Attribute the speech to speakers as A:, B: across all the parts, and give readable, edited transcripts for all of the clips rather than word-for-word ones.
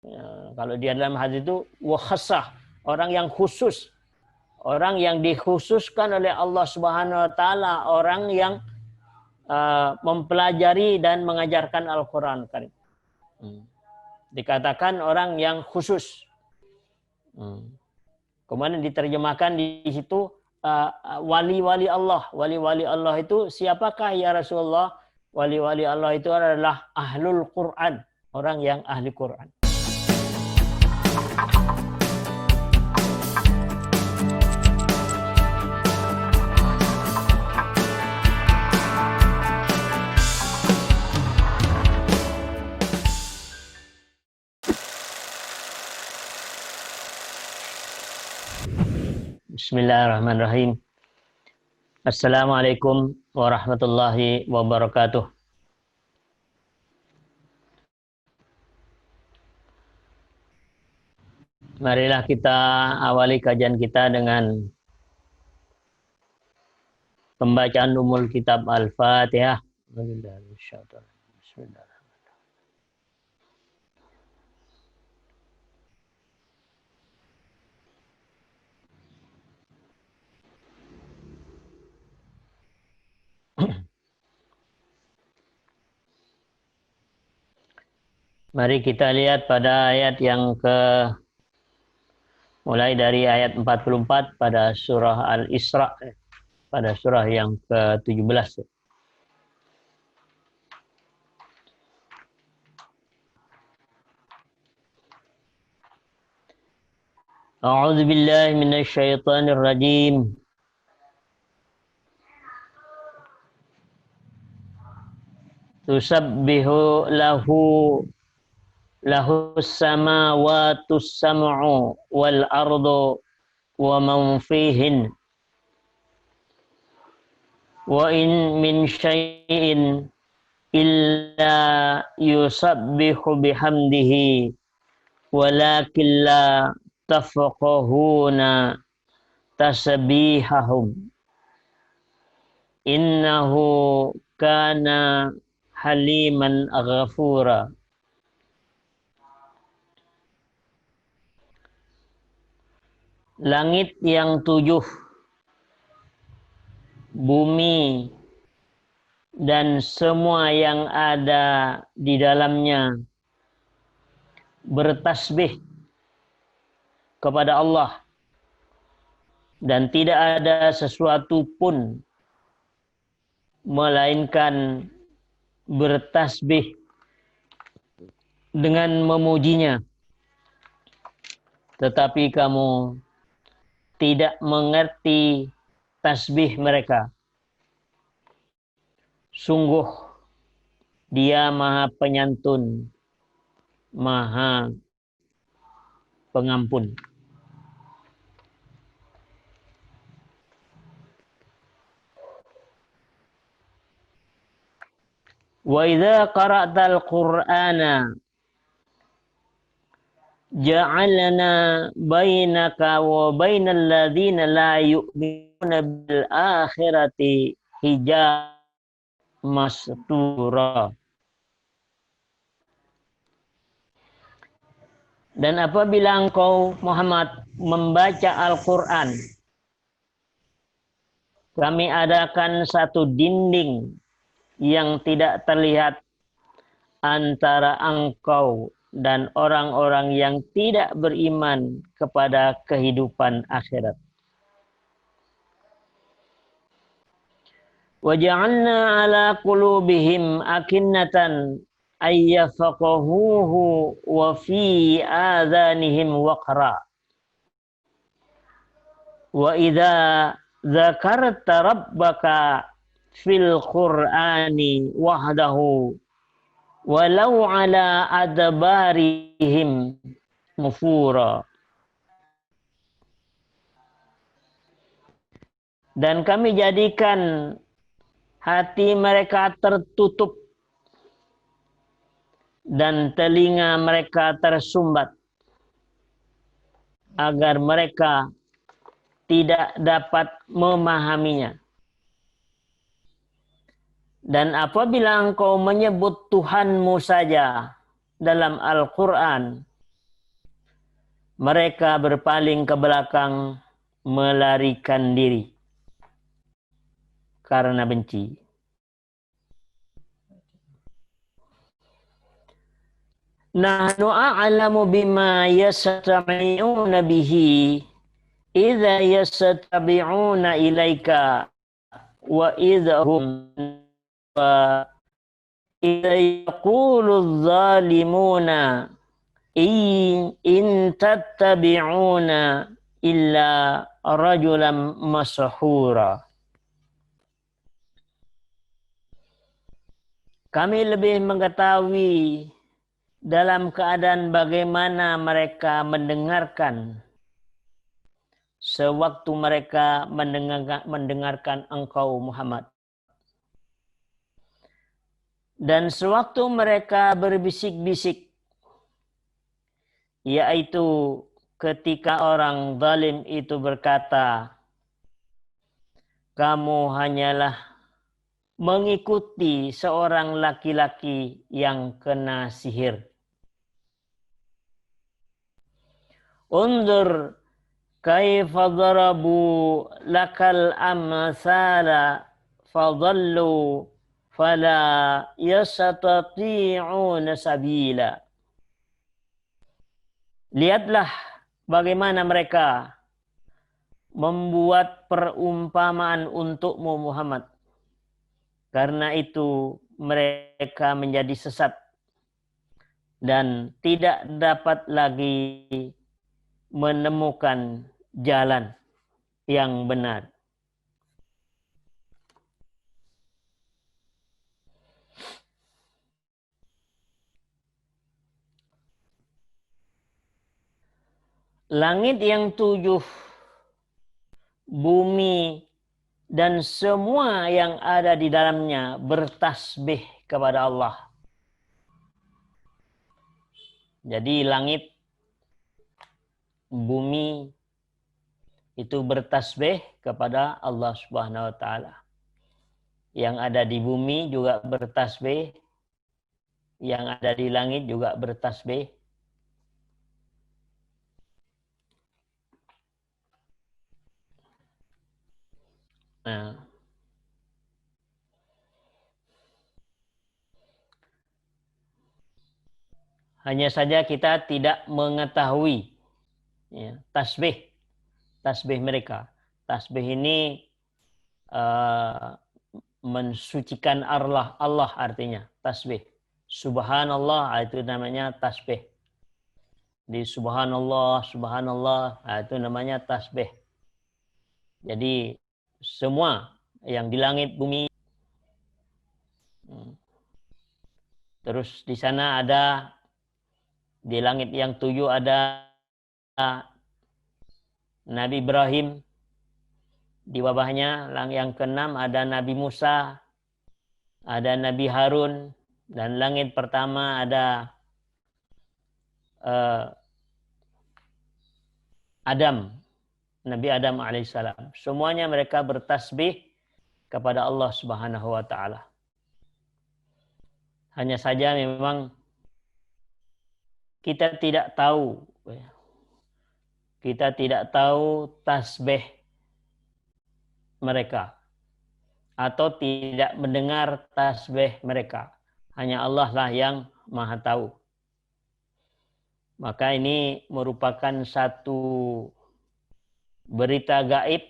A: Ya, kalau dia dalam hadis itu wakhasah, orang yang khusus, orang yang dikhususkan oleh Allah Subhanahu wa taala, orang yang mempelajari dan mengajarkan Al-Qur'an Karim. Dikatakan orang yang khusus. Kemudian diterjemahkan di situ wali-wali Allah. Wali-wali Allah itu siapakah ya Rasulullah? Wali-wali Allah itu adalah ahlul Quran, orang yang ahli Quran. Bismillahirrahmanirrahim. Assalamualaikum warahmatullahi wabarakatuh. Marilah kita awali kajian kita dengan pembacaan umul kitab Al-Fatihah. Bismillahirrahmanirrahim. Mari kita lihat pada ayat yang mulai dari ayat 44 pada surah Al-Isra, pada surah yang ke-17. A'udzu billahi minasyaitonir rajim. Tusabbihu lahus samawatus sam'u wal ardu wa man fihin wa in min syai'in illa yusabbihu bihamdihi walakin la tafqahuna tasbihahum innahu kana haliman ghafura. Langit yang 7, bumi dan semua yang ada di dalamnya bertasbih kepada Allah, dan tidak ada sesuatu pun melainkan bertasbih dengan memujinya, tetapi kamu tidak mengerti tasbih mereka. Sungguh Dia Maha Penyantun, Maha Pengampun. Wa idza qara'tal Qur'ana ja'alna bainaka wa bainal ladzina la yu'minuna bil akhirati hijab mastura. Dan apabila engkau Muhammad membaca Al-Quran, kami adakan satu dinding yang tidak terlihat antara engkau dan orang-orang yang tidak beriman kepada kehidupan akhirat. Waja'alna ala qulubihim akinnatan ayyafaqahuhu wa fi adhanihim waqra. Wa idza dzakarta rabbaka fil qur'ani wahdahu walau ala adbarihim nufura. Dan kami jadikan hati mereka tertutup dan telinga mereka tersumbat agar mereka tidak dapat memahaminya. Dan apabila engkau menyebut Tuhanmu saja dalam Al-Quran, mereka berpaling ke belakang, melarikan diri karena benci. Nahnu a'lamu bima yastami'una bihi idza yastabi'una ilaika wa idza hum wa idza yaqulu adh-dhalimuna in tattabi'una illa rajulan mashhura. Kami lebih mengetahui dalam keadaan bagaimana mereka mendengarkan sewaktu mereka mendengarkan engkau Muhammad. Dan sewaktu mereka berbisik-bisik, yaitu ketika orang zalim itu berkata, kamu hanyalah mengikuti seorang laki-laki yang kena sihir. Unzur kaifa darabu lakal amsala fadallu fala yastati'una sabila. Lihatlah bagaimana mereka membuat perumpamaan untukmu Muhammad. Karena itu mereka menjadi sesat dan tidak dapat lagi menemukan jalan yang benar. Langit yang 7, bumi dan semua yang ada di dalamnya bertasbih kepada Allah. Jadi langit, bumi itu bertasbih kepada Allah Subhanahu wa taala. Yang ada di bumi juga bertasbih, yang ada di langit juga bertasbih. Nah, hanya saja kita tidak mengetahui ya, tasbih mereka. Tasbih ini mensucikan Allah artinya tasbih. Subhanallah itu namanya tasbih. Di subhanallah itu namanya tasbih. Jadi semua yang di langit bumi. Terus di sana ada, di langit yang 7 ada Nabi Ibrahim. Di bawahnya yang ke-6 ada Nabi Musa, ada Nabi Harun, dan langit pertama ada Adam, Nabi Adam alaihissalam. Semuanya mereka bertasbih kepada Allah Subhanahu wa taala. Hanya saja memang kita tidak tahu tasbih mereka atau tidak mendengar tasbih mereka. Hanya Allah lah yang Maha tahu. Maka ini merupakan satu berita gaib.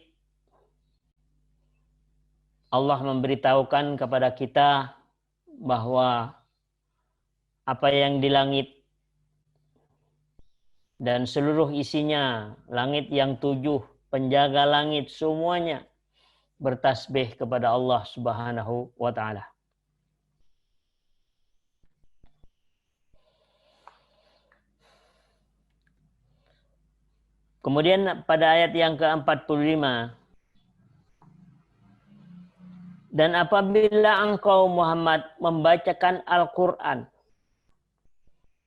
A: Allah memberitahukan kepada kita bahwa apa yang di langit dan seluruh isinya, langit yang 7, penjaga langit semuanya bertasbih kepada Allah Subhanahu wa taala. Kemudian pada ayat yang ke-45, dan apabila engkau Muhammad membacakan Al-Quran,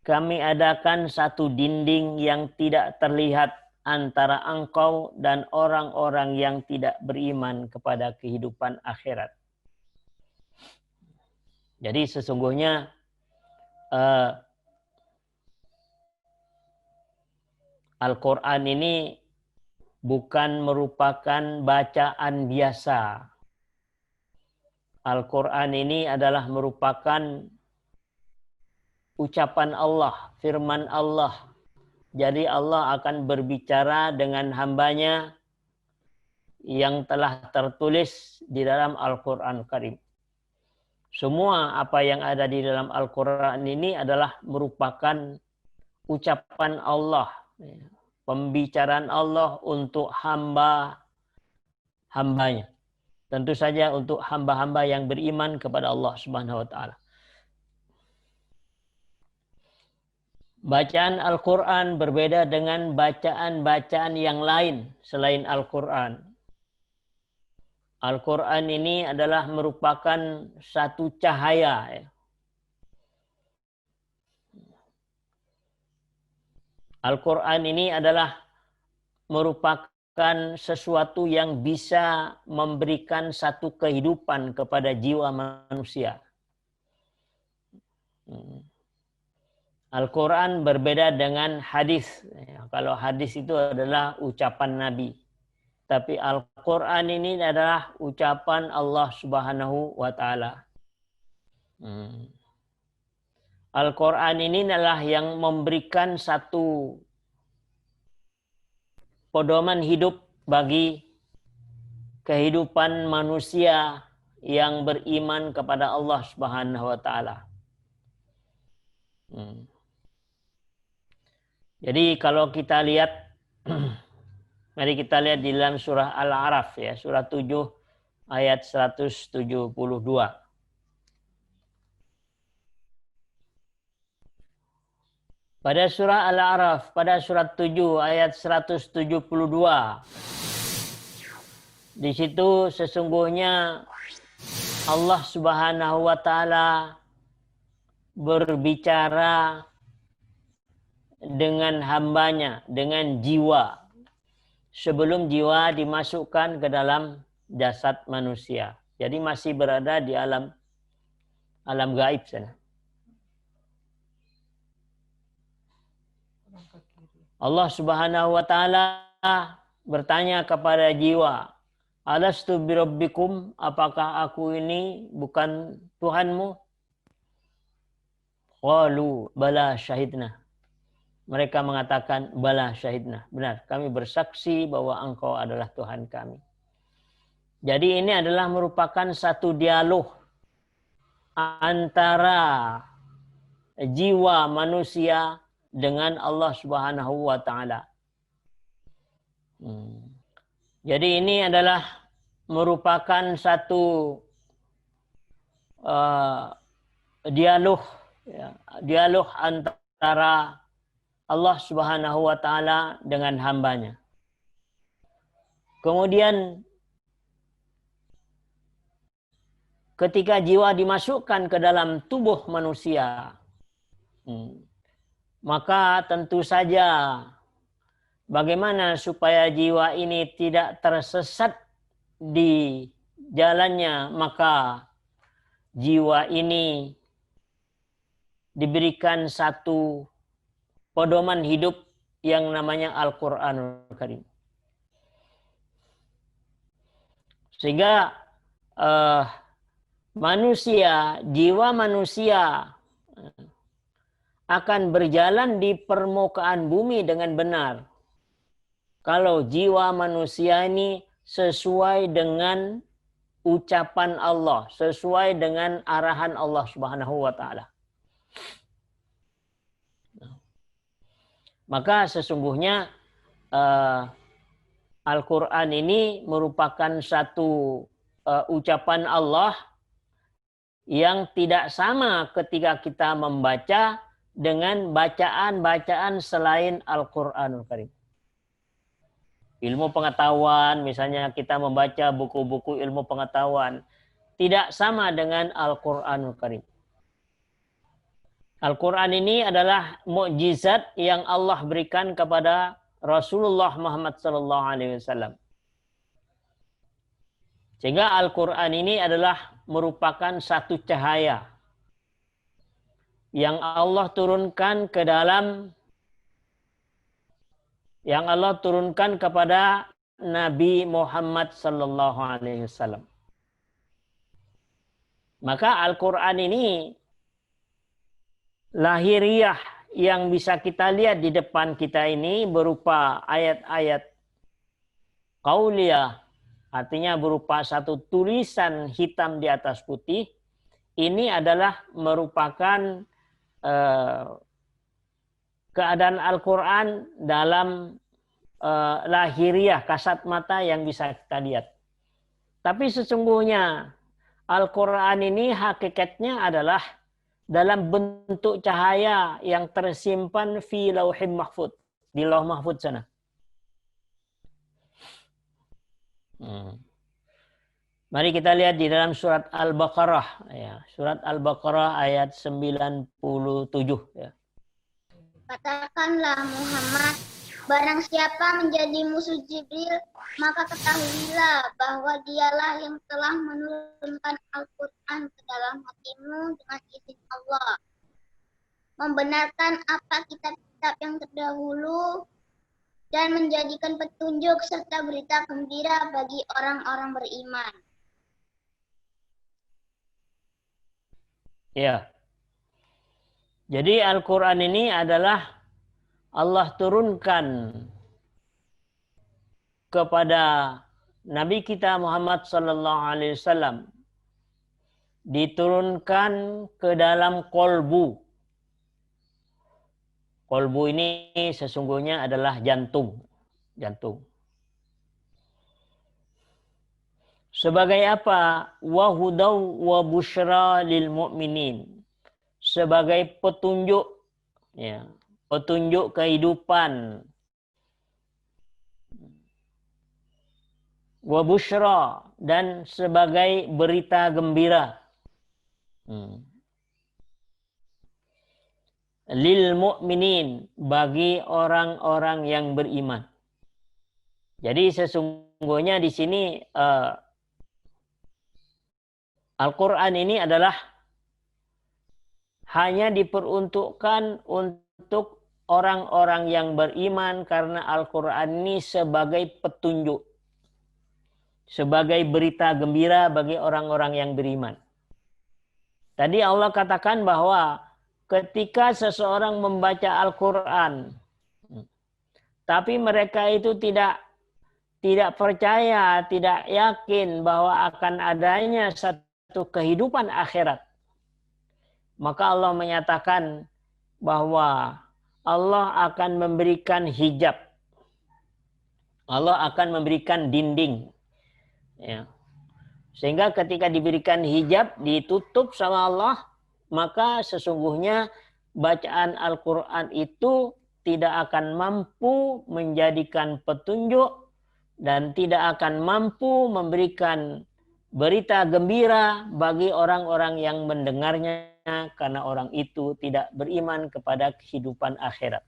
A: kami adakan satu dinding yang tidak terlihat antara engkau dan orang-orang yang tidak beriman kepada kehidupan akhirat. Jadi sesungguhnya Al-Quran ini bukan merupakan bacaan biasa. Al-Quran ini adalah merupakan ucapan Allah, firman Allah. Jadi Allah akan berbicara dengan hambanya yang telah tertulis di dalam Al-Quran Karim. Semua apa yang ada di dalam Al-Quran ini adalah merupakan ucapan Allah, pembicaraan Allah untuk hamba-hambanya. Tentu saja untuk hamba-hamba yang beriman kepada Allah Subhanahu wa taala. Bacaan Al-Quran berbeda dengan bacaan-bacaan yang lain selain Al-Quran. Al-Quran ini adalah merupakan satu cahaya. Al-Quran ini adalah merupakan sesuatu yang bisa memberikan satu kehidupan kepada jiwa manusia. Al-Quran berbeda dengan hadis. Kalau hadis itu adalah ucapan Nabi. Tapi Al-Quran ini adalah ucapan Allah Subhanahu wa ta'ala. Al-Quran ini adalah yang memberikan satu pedoman hidup bagi kehidupan manusia yang beriman kepada Allah Subhanahu wa ta'ala. Jadi kalau kita lihat, mari kita lihat di dalam surah Al-A'raf, ya, surah 7 ayat 172. Pada surah Al-A'raf, pada surat 7 ayat 172. Di situ sesungguhnya Allah Subhanahu wa taala berbicara dengan hambanya, dengan jiwa. Sebelum jiwa dimasukkan ke dalam jasad manusia. Jadi masih berada di alam gaib sana. Allah Subhanahu wa taala bertanya kepada jiwa, "Alastu birabbikum? Apakah aku ini bukan Tuhanmu?" Qalu bala syahidna. Mereka mengatakan bala syahidna. Benar, kami bersaksi bahwa Engkau adalah Tuhan kami. Jadi ini adalah merupakan satu dialog antara jiwa manusia dengan Allah Subhanahu wa taala. Jadi ini adalah merupakan satu dialog, ya, dialog antara Allah Subhanahu wa taala dengan hambanya. Kemudian ketika jiwa dimasukkan ke dalam tubuh manusia, maka tentu saja bagaimana supaya jiwa ini tidak tersesat di jalannya, maka jiwa ini diberikan satu pedoman hidup yang namanya Al-Quranul Karim. Sehingga jiwa manusia akan berjalan di permukaan bumi dengan benar kalau jiwa manusia ini sesuai dengan ucapan Allah, sesuai dengan arahan Allah Subhanahu wa taala. Maka sesungguhnya Al-Quran ini merupakan satu ucapan Allah yang tidak sama ketika kita membaca dengan bacaan-bacaan selain Al-Quranul Karim. Ilmu pengetahuan, misalnya kita membaca buku-buku ilmu pengetahuan, tidak sama dengan Al-Quranul Karim. Al-Quran ini adalah mukjizat yang Allah berikan kepada Rasulullah Muhammad SAW. Sehingga Al-Quran ini adalah merupakan satu cahaya yang Allah turunkan ke dalam yang Allah turunkan kepada Nabi Muhammad sallallahu alaihi wasallam. Maka Al-Qur'an ini lahiriah yang bisa kita lihat di depan kita ini berupa ayat-ayat qauliyah, artinya berupa satu tulisan hitam di atas putih. Ini adalah merupakan keadaan Al-Quran dalam lahiriah, kasat mata yang bisa kita lihat. Tapi sesungguhnya Al-Quran ini hakikatnya adalah dalam bentuk cahaya yang tersimpan fi lauhin mahfud, di lauh mahfud sana. Mari kita lihat di dalam surat Al-Baqarah, ya, surat Al-Baqarah ayat 97, ya.
B: Katakanlah Muhammad, barang siapa menjadi musuh Jibril, maka ketahuilah bahwa dialah yang telah menurunkan Al-Quran ke dalam hatimu dengan izin Allah, membenarkan apa kitab-kitab yang terdahulu, dan menjadikan petunjuk serta berita gembira bagi orang-orang beriman.
A: Ya. Jadi Al-Quran ini adalah Allah turunkan kepada Nabi kita Muhammad sallallahu alaihi wasallam, diturunkan ke dalam kolbu. Kolbu ini sesungguhnya adalah jantung. Sebagai apa? Wa hudaw wa busyra lil mu'minin. Sebagai petunjuk, ya, petunjuk kehidupan. Wa busyra, dan sebagai berita gembira. Lil mu'minin, bagi orang-orang yang beriman. Jadi sesungguhnya di sini Al-Quran ini adalah hanya diperuntukkan untuk orang-orang yang beriman, karena Al-Quran ini sebagai petunjuk, sebagai berita gembira bagi orang-orang yang beriman. Tadi Allah katakan bahwa ketika seseorang membaca Al-Quran, tapi mereka itu tidak percaya, tidak yakin bahwa akan adanya satu kehidupan akhirat, maka Allah menyatakan bahwa Allah akan memberikan hijab. Allah akan memberikan dinding. Ya. Sehingga ketika diberikan hijab, ditutup sama Allah, maka sesungguhnya bacaan Al-Quran itu tidak akan mampu menjadikan petunjuk dan tidak akan mampu memberikan berita gembira bagi orang-orang yang mendengarnya, karena orang itu tidak beriman kepada kehidupan akhirat.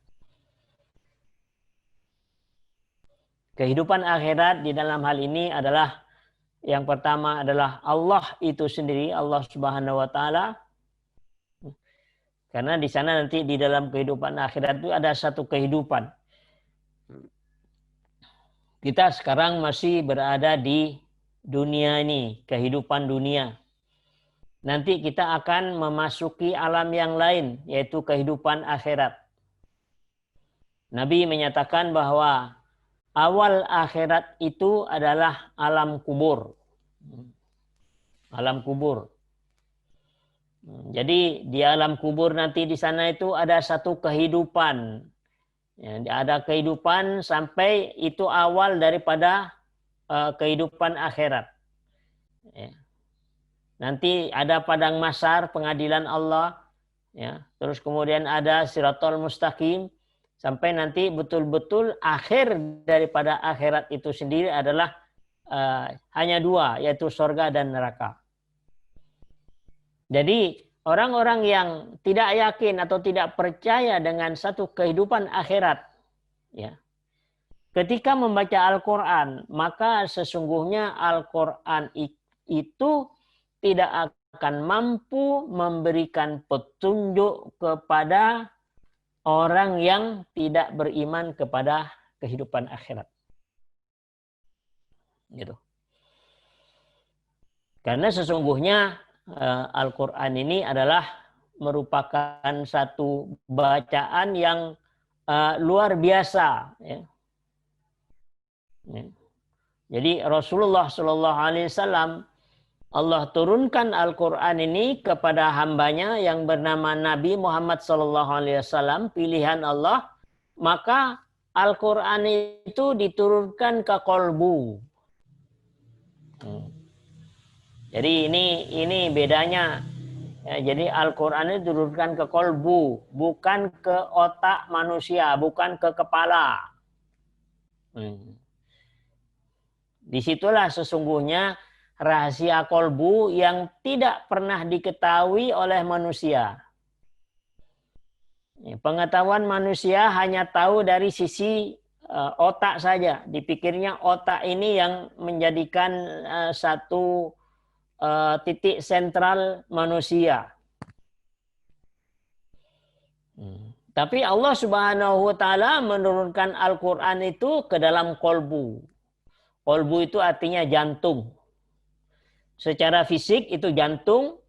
A: Kehidupan akhirat di dalam hal ini adalah, yang pertama adalah Allah itu sendiri, Allah Subhanahu wa taala. Karena di sana nanti di dalam kehidupan akhirat itu ada satu kehidupan. Kita sekarang masih berada di dunia ini, kehidupan dunia. Nanti kita akan memasuki alam yang lain, yaitu kehidupan akhirat. Nabi menyatakan bahwa awal akhirat itu adalah alam kubur. Alam kubur. Jadi di alam kubur nanti di sana itu ada satu kehidupan. Ya, ada kehidupan sampai itu awal daripada kehidupan akhirat. Ya. Nanti ada padang mahsyar, pengadilan Allah. Ya. Terus kemudian ada Shirathul Mustaqim. Sampai nanti betul-betul akhir daripada akhirat itu sendiri adalah hanya dua, yaitu surga dan neraka. Jadi orang-orang yang tidak yakin atau tidak percaya dengan satu kehidupan akhirat, ya, ketika membaca Al-Quran, maka sesungguhnya Al-Quran itu tidak akan mampu memberikan petunjuk kepada orang yang tidak beriman kepada kehidupan akhirat. Gitu. Karena sesungguhnya Al-Quran ini adalah merupakan satu bacaan yang luar biasa. Ya. Jadi Rasulullah Shallallahu Alaihi Wasallam, Allah turunkan Al-Quran ini kepada hambanya yang bernama Nabi Muhammad Shallallahu Alaihi Wasallam, pilihan Allah. Maka Al-Quran itu diturunkan ke kolbu. Jadi ini bedanya. Ya, jadi Al-Quran itu diturunkan ke kolbu, bukan ke otak manusia, bukan ke kepala. Disitulah sesungguhnya rahasia kolbu yang tidak pernah diketahui oleh manusia. Pengetahuan manusia hanya tahu dari sisi otak saja. Dipikirnya otak ini yang menjadikan satu titik sentral manusia. Tapi Allah Subhanahu wa Ta'ala menurunkan Al-Quran itu ke dalam kolbu. Kolbu itu artinya jantung. Secara fisik itu jantung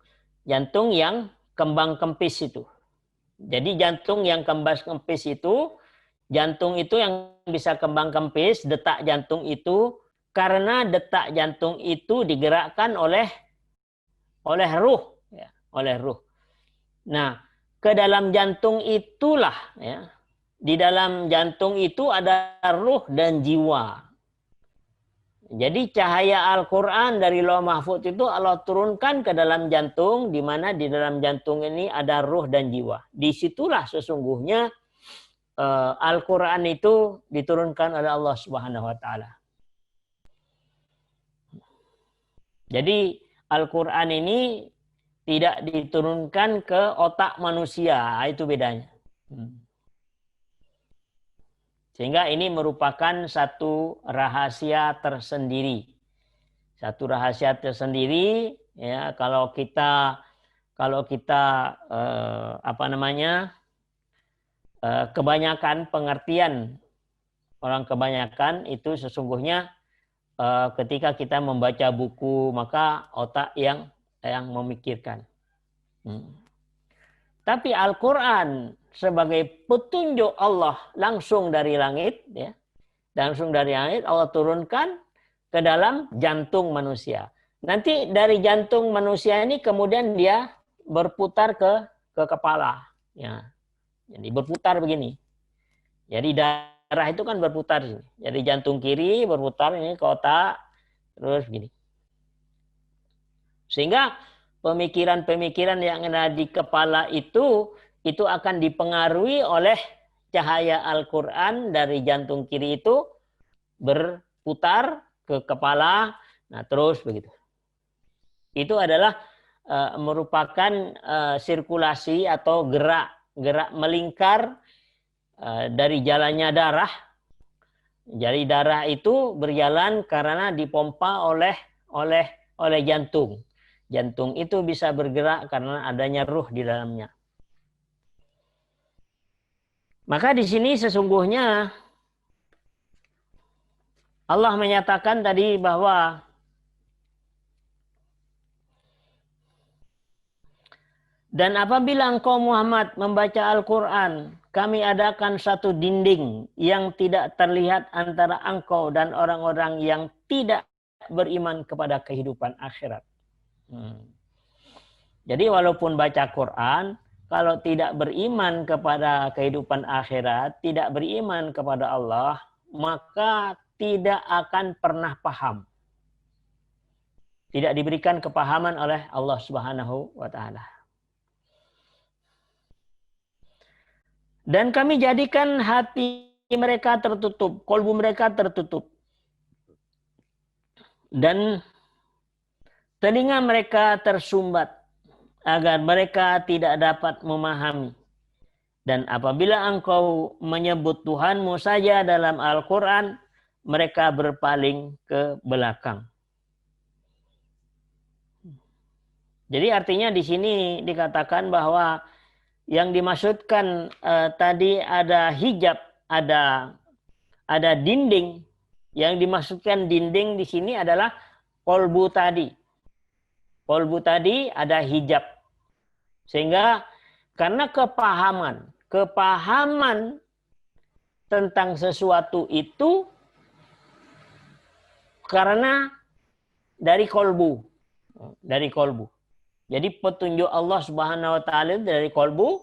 A: yang kembang kempis itu. Jadi jantung yang kembang kempis itu, jantung itu yang bisa kembang kempis, detak jantung itu, karena detak jantung itu digerakkan oleh ruh, ya, oleh ruh. Nah, ke dalam jantung itulah, ya, di dalam jantung itu ada ruh dan jiwa. Jadi cahaya Al-Quran dari Lauh Mahfuz itu Allah turunkan ke dalam jantung, di mana di dalam jantung ini ada ruh dan jiwa. Disitulah sesungguhnya Al-Quran itu diturunkan oleh Allah Subhanahu wa Ta'ala. Jadi Al-Quran ini tidak diturunkan ke otak manusia, itu bedanya. Sehingga ini merupakan satu rahasia tersendiri. Satu rahasia tersendiri, ya, kalau kita kebanyakan pengertian orang kebanyakan itu sesungguhnya ketika kita membaca buku maka otak yang memikirkan. Tapi Al-Quran sebagai petunjuk Allah langsung dari langit, ya, langsung dari langit Allah turunkan ke dalam jantung manusia. Nanti dari jantung manusia ini kemudian dia berputar ke kepala, ya. Jadi berputar begini. Jadi darah itu kan berputar. Jadi jantung kiri berputar ini ke otak, terus begini. Sehingga pemikiran-pemikiran yang ada di kepala itu akan dipengaruhi oleh cahaya Al-Quran dari jantung kiri itu berputar ke kepala, nah terus begitu. Itu adalah merupakan sirkulasi atau gerak melingkar dari jalannya darah. Jadi darah itu berjalan karena dipompa oleh jantung. Jantung itu bisa bergerak karena adanya ruh di dalamnya. Maka di sini sesungguhnya Allah menyatakan tadi bahwa dan apabila engkau Muhammad membaca Al-Quran, kami adakan satu dinding yang tidak terlihat antara engkau dan orang-orang yang tidak beriman kepada kehidupan akhirat. Jadi walaupun baca Quran, kalau tidak beriman kepada kehidupan akhirat, tidak beriman kepada Allah, maka tidak akan pernah paham. Tidak diberikan kepahaman oleh Allah Subhanahu wa Ta'ala. Dan kami jadikan hati mereka tertutup, kolbu mereka tertutup. Dan telinga mereka tersumbat agar mereka tidak dapat memahami. Dan apabila engkau menyebut Tuhanmu saja dalam Al-Quran, mereka berpaling ke belakang. Jadi artinya di sini dikatakan bahwa yang dimaksudkan tadi ada hijab, ada ada dinding. Yang dimaksudkan dinding di sini adalah kolbu tadi. Kolbu tadi ada hijab. Sehingga karena kepahaman tentang sesuatu itu karena dari kolbu. Dari kolbu. Jadi petunjuk Allah Subhanahu wa taala dari kolbu.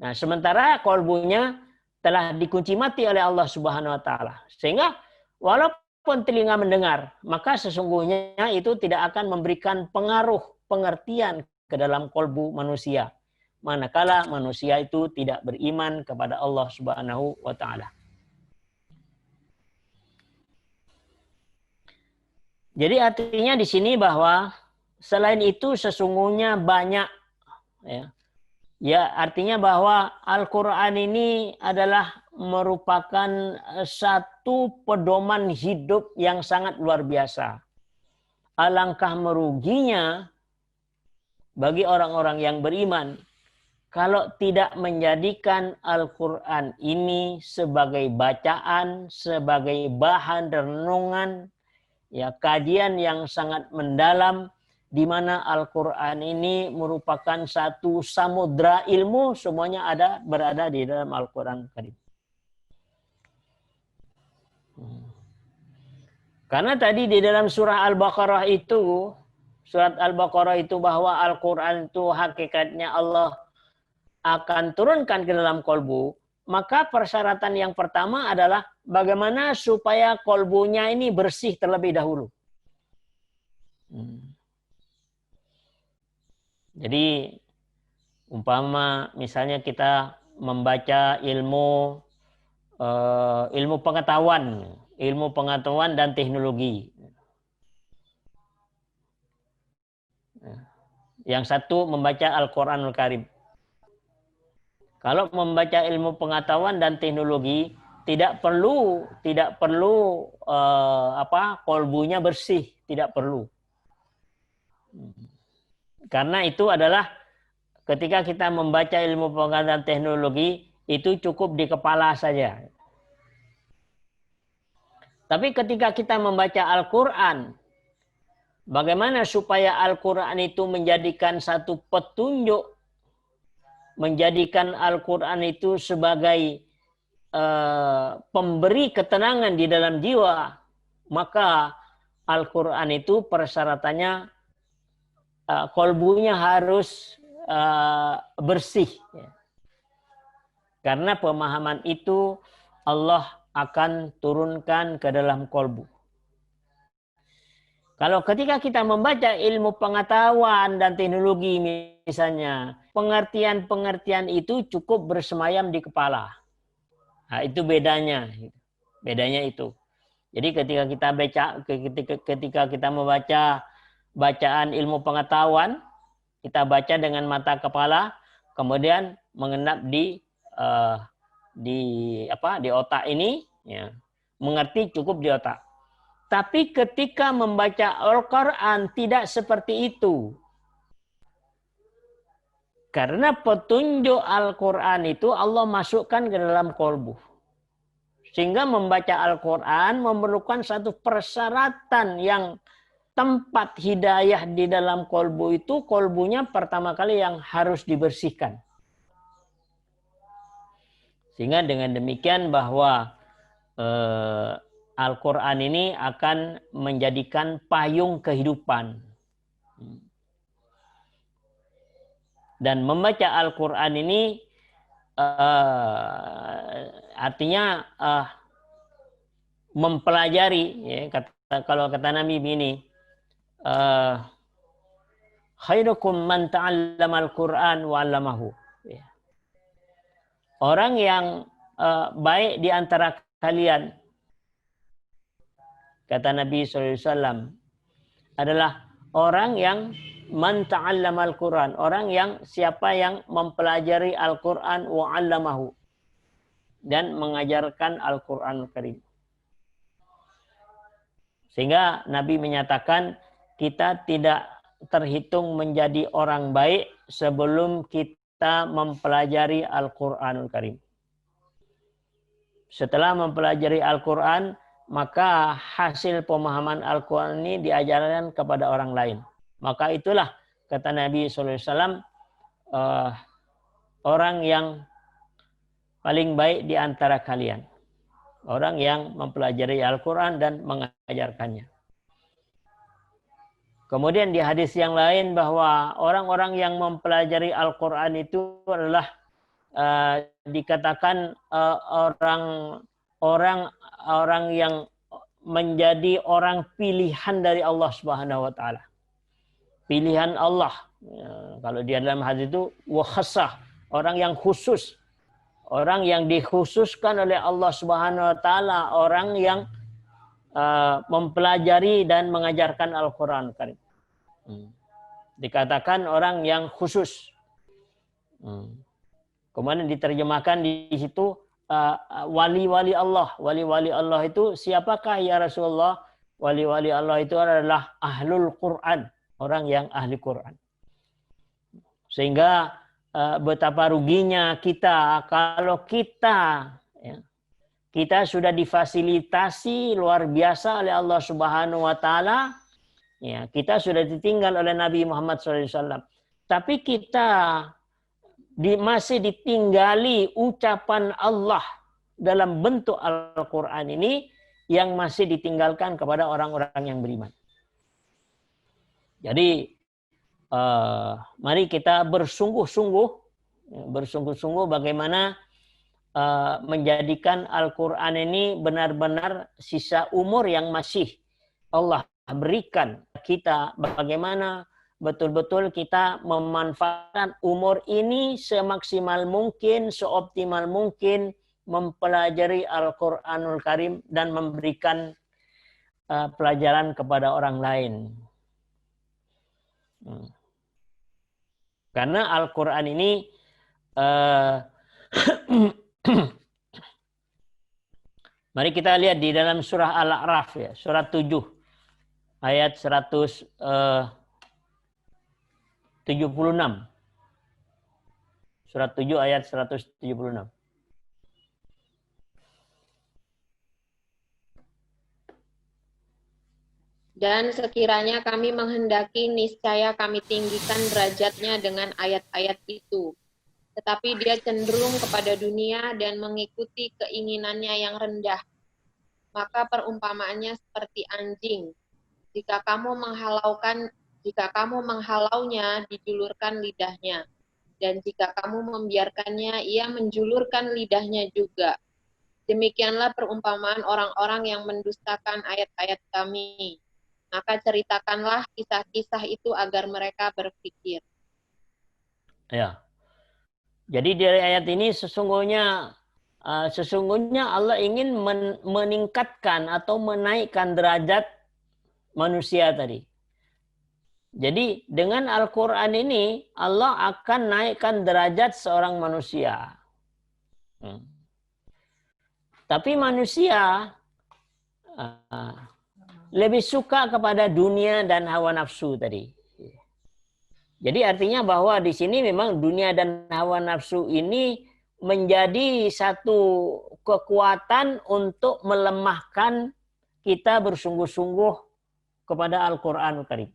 A: Nah, sementara kolbunya telah dikunci mati oleh Allah Subhanahu wa taala. Sehingga walaupun telinga mendengar, maka sesungguhnya itu tidak akan memberikan pengaruh pengertian ke dalam kolbu manusia. Manakala manusia itu tidak beriman kepada Allah Subhanahu wa taala. Jadi artinya di sini bahwa selain itu sesungguhnya banyak ya artinya bahwa Al-Qur'an ini adalah merupakan satu pedoman hidup yang sangat luar biasa. Alangkah meruginya bagi orang-orang yang beriman kalau tidak menjadikan Al-Qur'an ini sebagai bacaan, sebagai bahan renungan, ya kajian yang sangat mendalam, di mana Al-Qur'an ini merupakan satu samudra ilmu, semuanya berada di dalam Al-Qur'an Karim. Karena tadi di dalam surah Al-Baqarah itu, surat Al-Baqarah itu bahwa Al-Qur'an itu hakikatnya Allah akan turunkan ke dalam kolbu, maka persyaratan yang pertama adalah bagaimana supaya kolbunya ini bersih terlebih dahulu. Jadi umpama misalnya kita membaca ilmu pengetahuan dan teknologi. Yang satu membaca Al-Qur'anul Karim. Kalau membaca ilmu pengetahuan dan teknologi tidak perlu kolbunya bersih, tidak perlu. Karena itu adalah ketika kita membaca ilmu pengetahuan dan teknologi itu cukup di kepala saja. Tapi ketika kita membaca Al-Qur'an, bagaimana supaya Al-Qur'an itu menjadikan satu petunjuk, menjadikan Al-Qur'an itu sebagai pemberi ketenangan di dalam jiwa, maka Al-Qur'an itu persyaratannya kolbunya harus bersih. Karena pemahaman itu Allah akan turunkan ke dalam kolbu. Kalau ketika kita membaca ilmu pengetahuan dan teknologi misalnya, pengertian-pengertian itu cukup bersemayam di kepala. Nah, itu bedanya. Bedanya itu. Jadi ketika kita membaca bacaan ilmu pengetahuan, kita baca dengan mata kepala, kemudian mengendap di otak ini, ya, mengerti cukup di otak. Tapi ketika membaca Al-Quran tidak seperti itu. Karena petunjuk Al-Quran itu Allah masukkan ke dalam kolbu. Sehingga membaca Al-Quran memerlukan satu persyaratan yang tempat hidayah di dalam kolbu itu, kolbunya pertama kali yang harus dibersihkan. Sehingga dengan demikian bahwa Al-Quran ini akan menjadikan payung kehidupan. Dan membaca Al-Quran ini artinya mempelajari. Ya, kalau kata Nabi ini, khairukum man ta'allama al-Quran wa 'allamahu. Ya. Orang yang baik di antara kalian, kata Nabi SAW, adalah orang yang man ta'allama al-Quran, orang yang siapa yang mempelajari Al-Quran wa 'allamahu, dan mengajarkan Al-Quran Karim. Sehingga Nabi menyatakan kita tidak terhitung menjadi orang baik sebelum kita mempelajari Al-Quranul Karim. Setelah mempelajari Al-Quran, maka hasil pemahaman Al-Quran ini diajarkan kepada orang lain. Maka itulah kata Nabi SAW, orang yang paling baik di antara kalian. Orang yang mempelajari Al-Quran dan mengajarkannya. Kemudian di hadis yang lain bahwa orang-orang yang mempelajari Al-Quran itu adalah dikatakan orang yang menjadi orang pilihan dari Allah Subhanahu wa taala. Pilihan Allah. Ya, kalau di dalam hadis itu wakhasah, orang yang khusus. Orang yang dikhususkan oleh Allah Subhanahu wa taala, orang yang mempelajari dan mengajarkan Al-Qur'an Karim. Dikatakan orang yang khusus. Kemudian diterjemahkan di situ wali-wali Allah. Wali-wali Allah itu siapakah ya Rasulullah? Wali-wali Allah itu adalah ahlul Quran, orang yang ahli Quran. Sehingga betapa ruginya kita kalau kita sudah difasilitasi luar biasa oleh Allah Subhanahu wa taala, ya, kita sudah ditinggal oleh Nabi Muhammad SAW. Tapi kita masih ditinggali ucapan Allah dalam bentuk Al-Quran ini yang masih ditinggalkan kepada orang-orang yang beriman. Jadi mari kita bersungguh-sungguh bagaimana menjadikan Al-Quran ini benar-benar sisa umur yang masih Allah berikan kita, bagaimana betul-betul kita memanfaatkan umur ini semaksimal mungkin, seoptimal mungkin, mempelajari Al-Quranul Karim dan memberikan pelajaran kepada orang lain. Karena Al-Quran ini mari kita lihat di dalam surah Al-A'raf, ya, surah 7 ayat 176. Surah 7 ayat 176.
C: Dan sekiranya kami menghendaki, niscaya kami tinggikan derajatnya dengan ayat-ayat itu. Tetapi dia cenderung kepada dunia dan mengikuti keinginannya yang rendah. Maka perumpamaannya seperti anjing. Jika kamu menghalaunya, dijulurkan lidahnya. Dan jika kamu membiarkannya, ia menjulurkan lidahnya juga. Demikianlah perumpamaan orang-orang yang mendustakan ayat-ayat kami. Maka ceritakanlah kisah-kisah itu agar mereka berpikir.
A: Ya. Jadi dari ayat ini sesungguhnya Allah ingin meningkatkan atau menaikkan derajat manusia tadi. Jadi dengan Al-Quran ini Allah akan naikkan derajat seorang manusia. Tapi manusia lebih suka kepada dunia dan hawa nafsu tadi. Jadi artinya bahwa di sini memang dunia dan hawa nafsu ini menjadi satu kekuatan untuk melemahkan kita bersungguh-sungguh kepada Al-Quran Karim.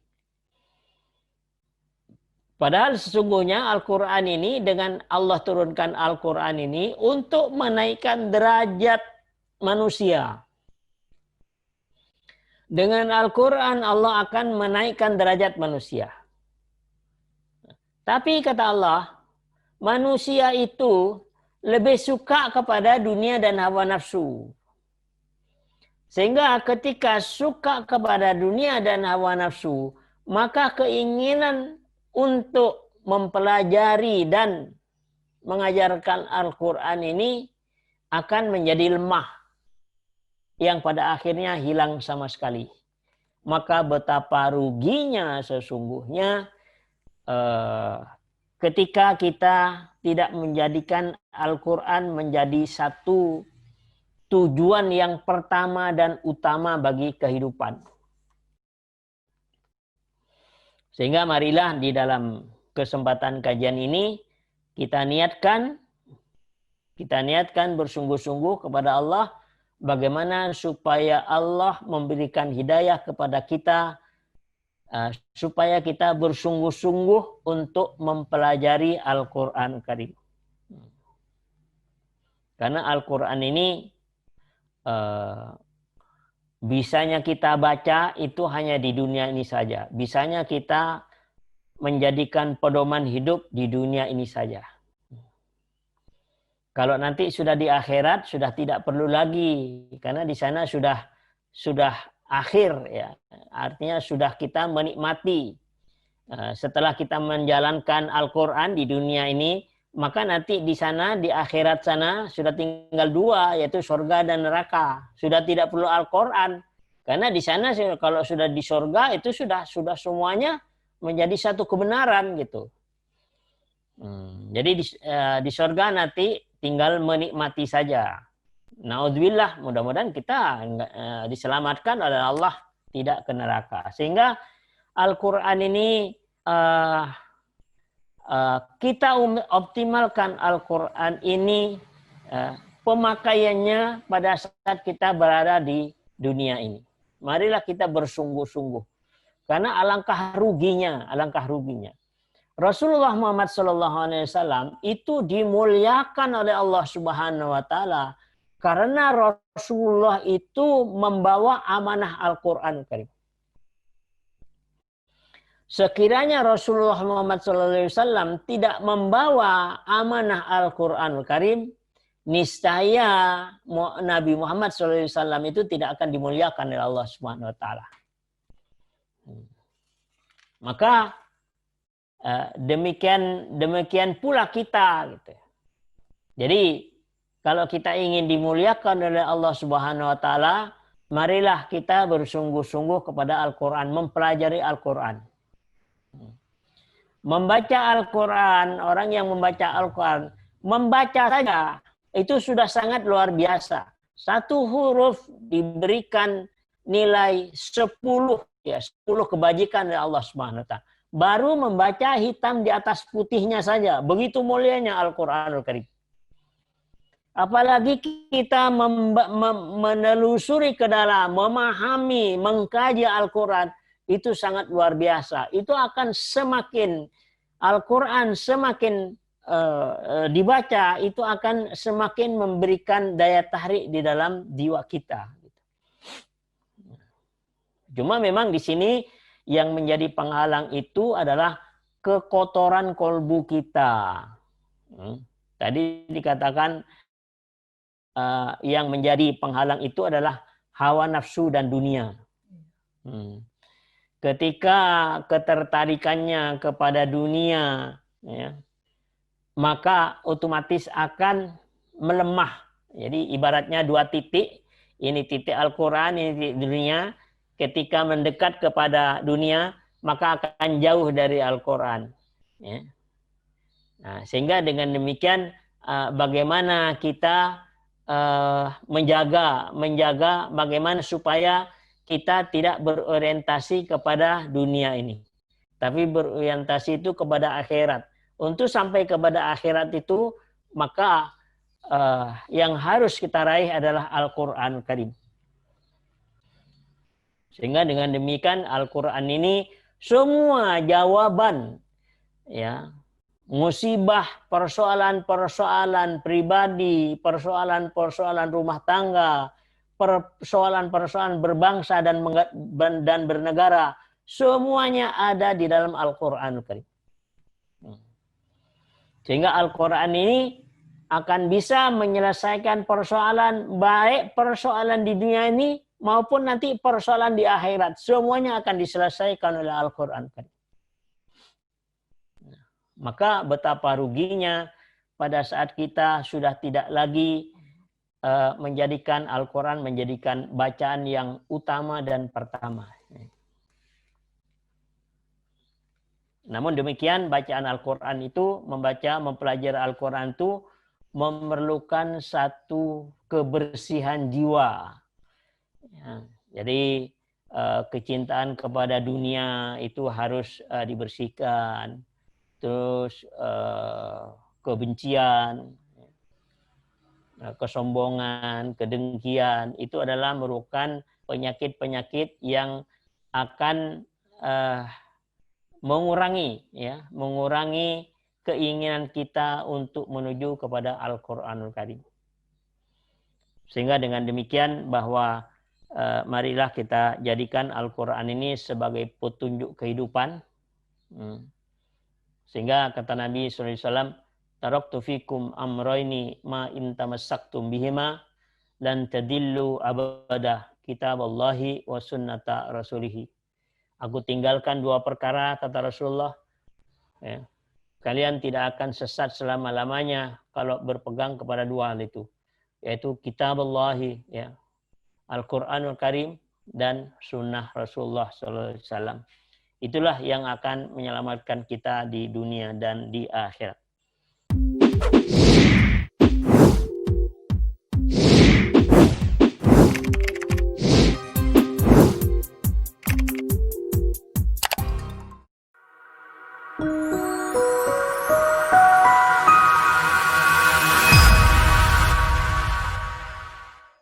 A: Padahal sesungguhnya Al-Quran ini, dengan Allah turunkan Al-Quran ini untuk menaikkan derajat manusia. Dengan Al-Quran Allah akan menaikkan derajat manusia. Tapi kata Allah, manusia itu lebih suka kepada dunia dan hawa nafsu. Sehingga ketika suka kepada dunia dan hawa nafsu, maka keinginan untuk mempelajari dan mengajarkan Al-Quran ini akan menjadi lemah. Yang pada akhirnya hilang sama sekali. Maka betapa ruginya sesungguhnya ketika kita tidak menjadikan Al-Quran menjadi satu tujuan yang pertama dan utama bagi kehidupan. Sehingga marilah di dalam kesempatan kajian ini kita niatkan, Kita niatkan bersungguh-sungguh kepada Allah bagaimana supaya Allah memberikan hidayah kepada kita supaya kita bersungguh-sungguh untuk mempelajari Al-Quran Karim. Karena Al-Quran ini bisanya kita baca itu hanya di dunia ini saja. Bisanya kita menjadikan pedoman hidup di dunia ini saja. Kalau nanti sudah di akhirat sudah tidak perlu lagi karena di sana sudah akhir ya. Artinya sudah kita menikmati. Setelah kita menjalankan Al-Quran di dunia ini, maka nanti di sana di akhirat sana sudah tinggal dua yaitu surga dan neraka. Sudah tidak perlu Al-Quran. Karena di sana kalau sudah di surga itu sudah semuanya menjadi satu kebenaran gitu. Jadi di surga nanti tinggal menikmati saja. Naudzubillah, mudah-mudahan kita diselamatkan oleh Allah tidak ke neraka. Sehingga Al-Quran ini kita optimalkan Al-Quran ini pemakaiannya pada saat kita berada di dunia ini. Marilah kita bersungguh-sungguh. Karena alangkah ruginya. Rasulullah Muhammad SAW itu dimuliakan oleh Allah Subhanahu Wa Taala karena Rasulullah itu membawa amanah Al-Quran Karim. Sekiranya Rasulullah Muhammad SAW tidak membawa amanah Al-Quran Karim, niscaya Nabi Muhammad SAW itu tidak akan dimuliakan oleh Allah Subhanahu Wa Taala. Maka demikian pula kita gitu. Jadi kalau kita ingin dimuliakan oleh Allah Subhanahu Wa Taala, marilah kita bersungguh-sungguh kepada Al-Quran, mempelajari Al-Quran. Membaca Al-Quran, orang yang membaca Al-Quran, membaca saja itu sudah sangat luar biasa. Satu huruf diberikan nilai 10 kebajikan dari Allah Subhanahu Wa Taala. Baru membaca hitam di atas putihnya saja. Begitu mulianya Al-Quranul Karim. Apalagi kita menelusuri ke dalam, memahami, mengkaji Al-Quran. Itu sangat luar biasa. Itu akan semakin, Al-Quran semakin dibaca, itu akan semakin memberikan daya tarik di dalam jiwa kita. Cuma memang di sini yang menjadi penghalang itu adalah kekotoran kolbu kita. Tadi dikatakan yang menjadi penghalang itu adalah hawa nafsu dan dunia. Ketika ketertarikannya kepada dunia, ya, maka otomatis akan melemah. Jadi ibaratnya dua titik, ini titik Al-Quran, ini titik dunia. Ketika mendekat kepada dunia, maka akan jauh dari Al-Quran. Ya. Nah, sehingga dengan demikian bagaimana kita menjaga bagaimana supaya kita tidak berorientasi kepada dunia ini. Tapi berorientasi itu kepada akhirat. Untuk sampai kepada akhirat itu, maka yang harus kita raih adalah Al-Quran Karim. Sehingga dengan demikian Al-Quran ini semua jawaban, ya, musibah, persoalan-persoalan pribadi, persoalan-persoalan rumah tangga, persoalan-persoalan berbangsa dan bernegara, semuanya ada di dalam Al-Quran Karim. Sehingga Al-Quran ini akan bisa menyelesaikan persoalan, baik persoalan di dunia ini maupun nanti persoalan di akhirat. Semuanya akan diselesaikan oleh Al-Quran. Maka betapa ruginya pada saat kita sudah tidak lagi menjadikan Al-Quran menjadikan bacaan yang utama dan pertama. Namun demikian bacaan Al-Quran itu, mempelajari Al-Quran itu memerlukan satu kebersihan jiwa. Ya, jadi kecintaan kepada dunia itu harus dibersihkan. Terus kebencian. kesombongan, kedengkian, itu adalah merupakan penyakit-penyakit yang akan mengurangi keinginan kita untuk menuju kepada Al-Qur'anul Karim. Sehingga dengan demikian bahwa marilah kita jadikan Al-Qur'an ini sebagai petunjuk kehidupan. Sehingga kata Nabi sallallahu alaihi wasallam, taraktu fikum amrayni ma in tamassaktum bihima lan tadillu abada, kitaballahi wa sunnata rasulih. Aku tinggalkan 2 perkara, kata Rasulullah. Ya. Kalian tidak akan sesat selama-lamanya kalau berpegang kepada 2 hal itu, yaitu kitaballahi, ya, Al-Qur'anul Karim, dan sunnah Rasulullah sallallahu alaihi wasallam. Itulah yang akan menyelamatkan kita di dunia dan di akhirat.